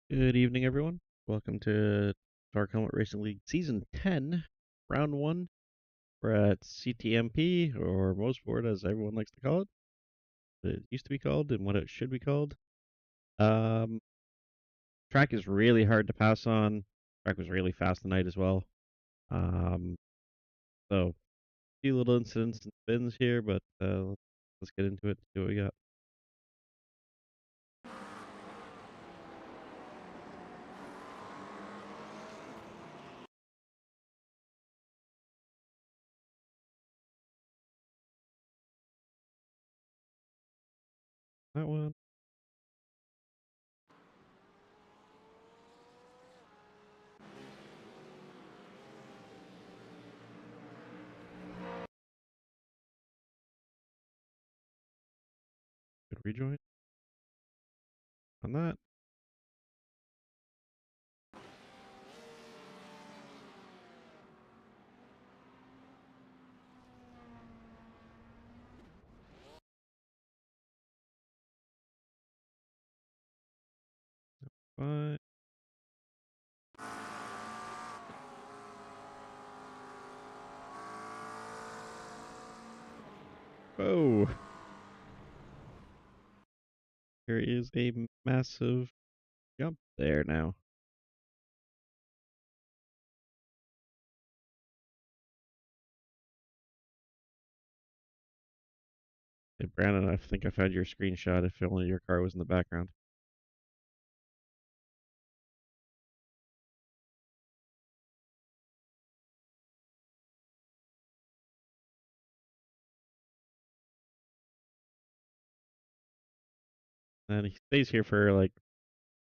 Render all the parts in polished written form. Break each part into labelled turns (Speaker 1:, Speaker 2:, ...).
Speaker 1: Good evening, everyone. Welcome to Dark Helmet Racing League Season 10, Round 1. We're at CTMP, or Motorsport, as everyone likes to call it. It used to be called and what it should be called. Um, Track is really hard to pass on. Track was really fast tonight as well. Um, so, a few little incidents and spins here, but let's get into it, see what we got. That one. Good rejoin on that. Fine. Whoa. There is a massive jump there now. Hey, Brandon, I think I found your screenshot if only your car was in the background. And he stays here for like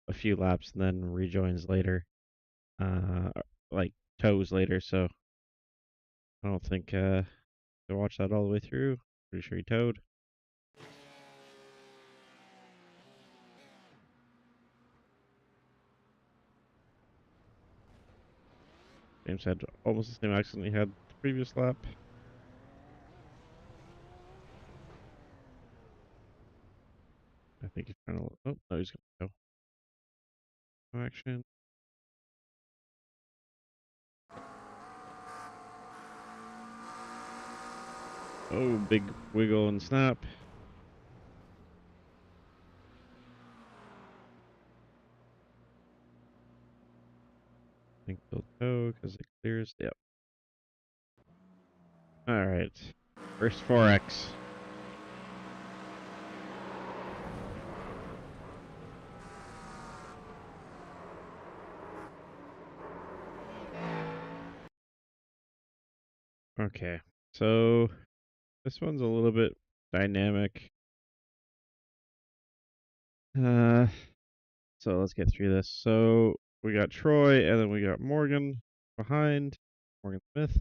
Speaker 1: a few laps and then rejoins later. Uh, like toes later, so I don't think to watch that all the way through. Pretty sure he towed. James had almost the same accident he had the previous lap. I think he's trying to. Oh, no, he's going to go. No action. Oh, big wiggle and snap. I think he'll tow because it clears. Yep. All right. First 4X. Okay. So this one's a little bit dynamic. Uh, so let's get through this. So we got Troy, and then we got Morgan behind, Morgan Smith,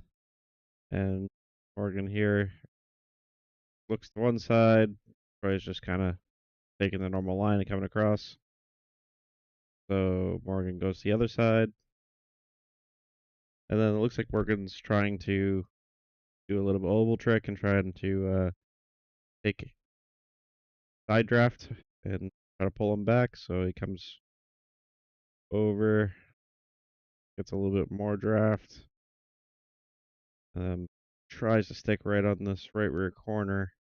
Speaker 1: and Morgan here looks to one side. Troy's just kind of taking the normal line and coming across. So Morgan goes to the other side, and then it looks like Morgan's trying to do a little oval trick and trying to take side draft and try to pull him back. So he comes over, gets a little bit more draft, tries to stick right on this right rear corner.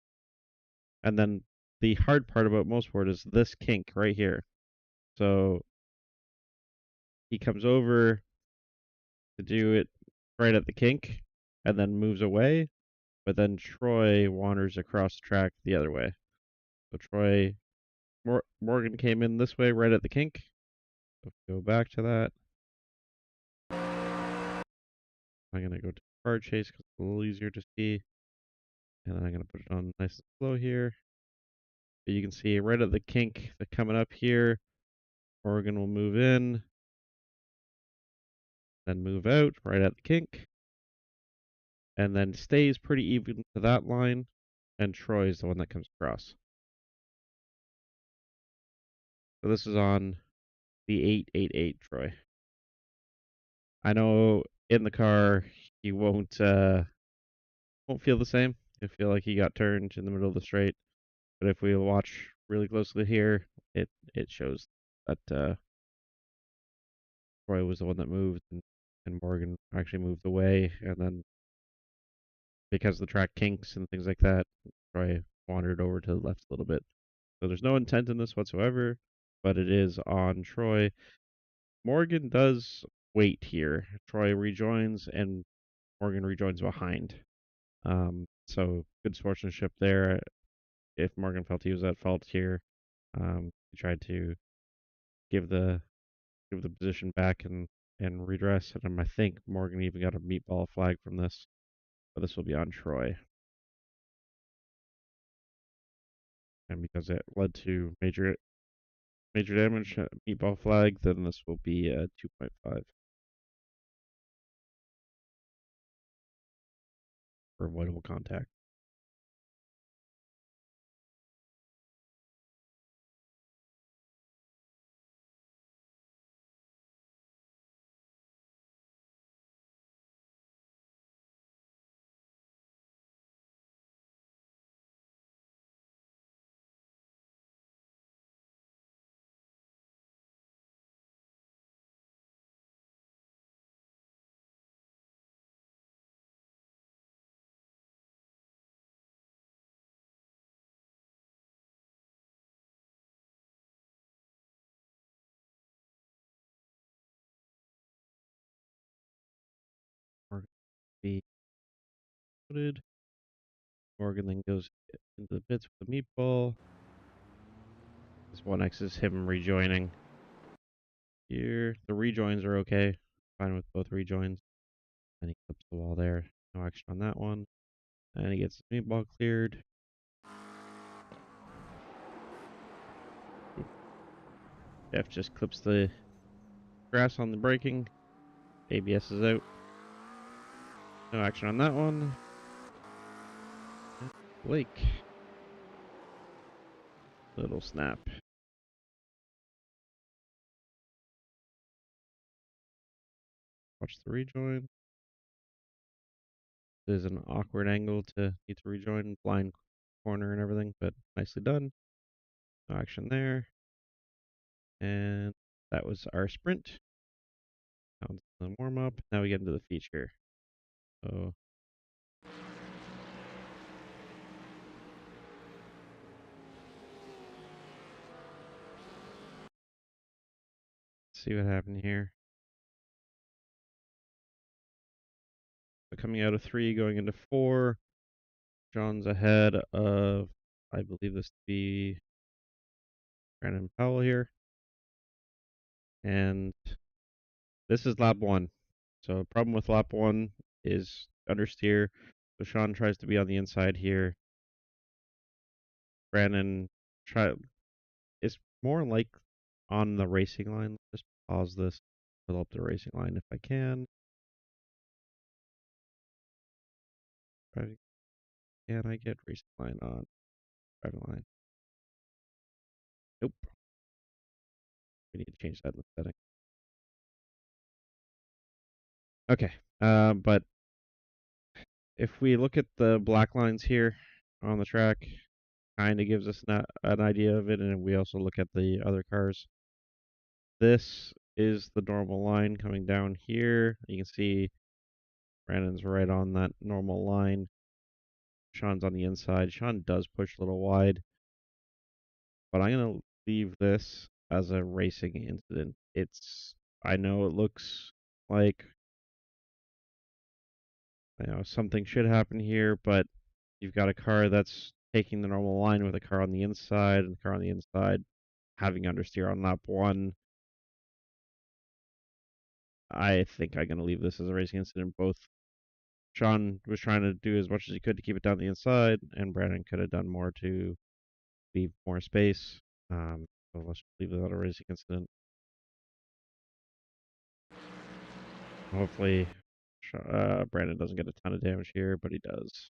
Speaker 1: And then the hard part about Motorsport is this kink right here. So he comes over to do it right at the kink and then moves away, but then Troy wanders across the track the other way. So Morgan came in this way right at the kink. So go back to that. I'm going to go to car chase because it's a little easier to see. And then I'm going to put it on nice and slow here. But you can see right at the kink, they're coming up here. Morgan will move in, then move out right at the kink, and then stays pretty even to that line, and Troy is the one that comes across. So this is on the 888 Troy. I know in the car he won't feel the same. He'll feel like he got turned in the middle of the straight. But if we watch really closely here, it shows that Troy was the one that moved, and Morgan actually moved away, and then because the track kinks and things like that, Troy wandered over to the left a little bit. So there's no intent in this whatsoever, but it is on Troy. Morgan does wait here. Troy rejoins, and Morgan rejoins behind. So good sportsmanship there. If Morgan felt he was at fault here, he tried to give the position back and redress. And I think Morgan even got a meatball flag from this. But this will be on Troy. And because it led to major damage, meatball flag, then this will be a 2.5 for avoidable contact. Morgan be loaded. Morgan then goes into the pits with the meatball. This 1X is him rejoining. Here, the rejoins are okay. Fine with both rejoins. And he clips the wall there. No action on that one. And he gets his meatball cleared. Jeff just clips the grass on the braking. ABS is out. No action on that one. Blake. Little snap. Watch the rejoin. There's an awkward angle to need to rejoin, blind corner and everything, but nicely done. No action there. And that was our sprint. That was the warm up. Now we get into the feature. So let's see what happened here. So coming out of 3, going into 4. John's ahead of, I believe this to be Brandon Powell here. And this is lap 1. So problem with lap 1 is understeer. So Sean tries to be on the inside here. Brandon is more like on the racing line. Just pause this, fill up the racing line if I can. Can I get racing line on driving line? Nope. We need to change that in the setting. Okay. But if we look at the black lines here on the track, kind of gives us an idea of it, and we also look at the other cars. This is the normal line coming down here. You can see Brandon's right on that normal line. Sean's on the inside. Sean does push a little wide, but I'm going to leave this as a racing incident. I know it looks like something should happen here, but you've got a car that's taking the normal line with a car on the inside, and the car on the inside having understeer on lap 1. I think I'm going to leave this as a racing incident. Both Sean was trying to do as much as he could to keep it down the inside, and Brandon could have done more to leave more space. So let's leave it as a racing incident. Hopefully, Brandon doesn't get a ton of damage here, but he does.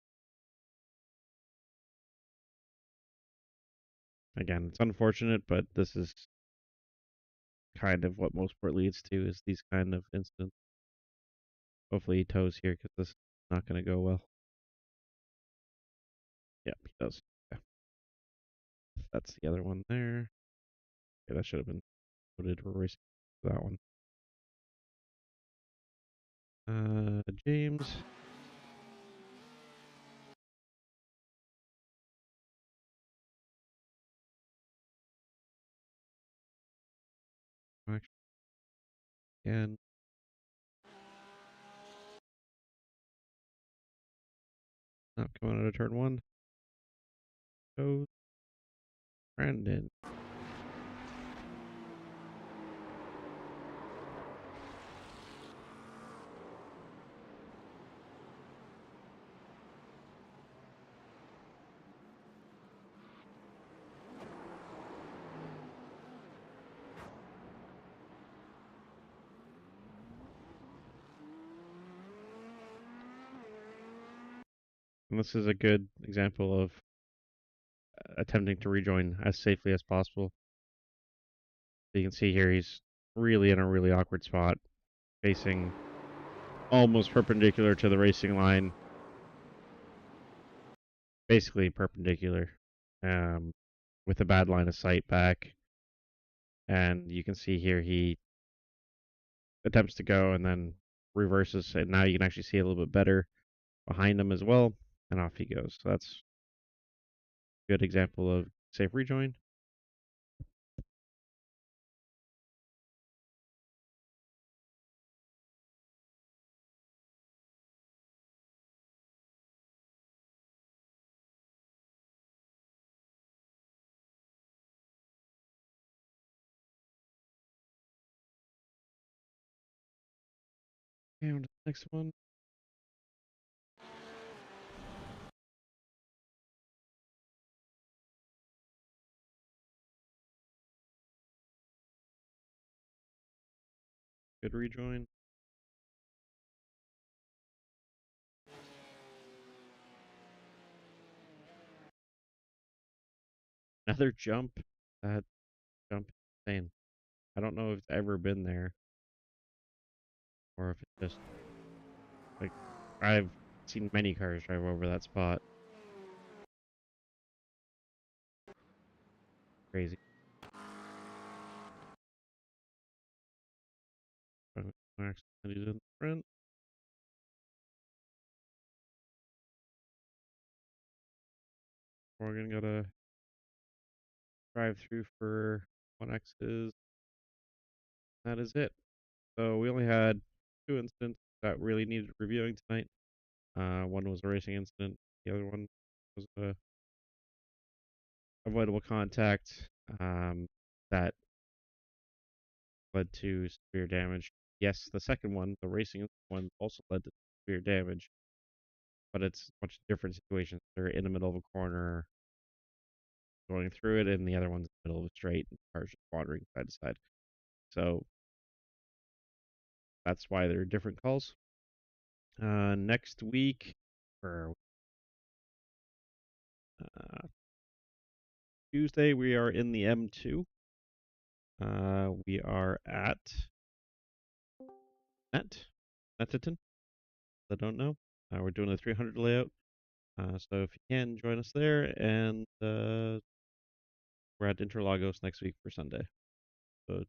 Speaker 1: Again, it's unfortunate, but this is kind of what motorsport leads to, is these kind of incidents. Hopefully he tows here, because this is not going to go well. Yep, he does. Yeah. That's the other one there. Yeah, that should have been loaded or racing for that one. James. And not coming out of turn 1. Goes Brandon. And this is a good example of attempting to rejoin as safely as possible. So you can see here he's really in a really awkward spot, facing almost perpendicular to the racing line, basically perpendicular, with a bad line of sight back. And you can see here he attempts to go and then reverses, and now you can actually see a little bit better behind him as well, and off he goes. So that's a good example of safe rejoin. And next one. Good rejoin. Another jump. That jump is insane. I don't know if it's ever been there or if it's just like I've seen many cars drive over that spot. Crazy. Max he's in the front. Morgan got a drive through for 1X's. That is it. So we only had 2 incidents that really needed reviewing tonight. One was a racing incident. The other one was a avoidable contact that led to severe damage. Yes, the second one, the racing one, also led to severe damage, but it's much different situations. They're in the middle of a corner, going through it, and the other one's in the middle of a straight, and cars just wandering side to side. So that's why they're different calls. Next week, or Tuesday, we are in the M2. We are at Netterton. I don't know. We're doing a 300 layout. So if you can, join us there. And we're at Interlagos next week for Sunday. So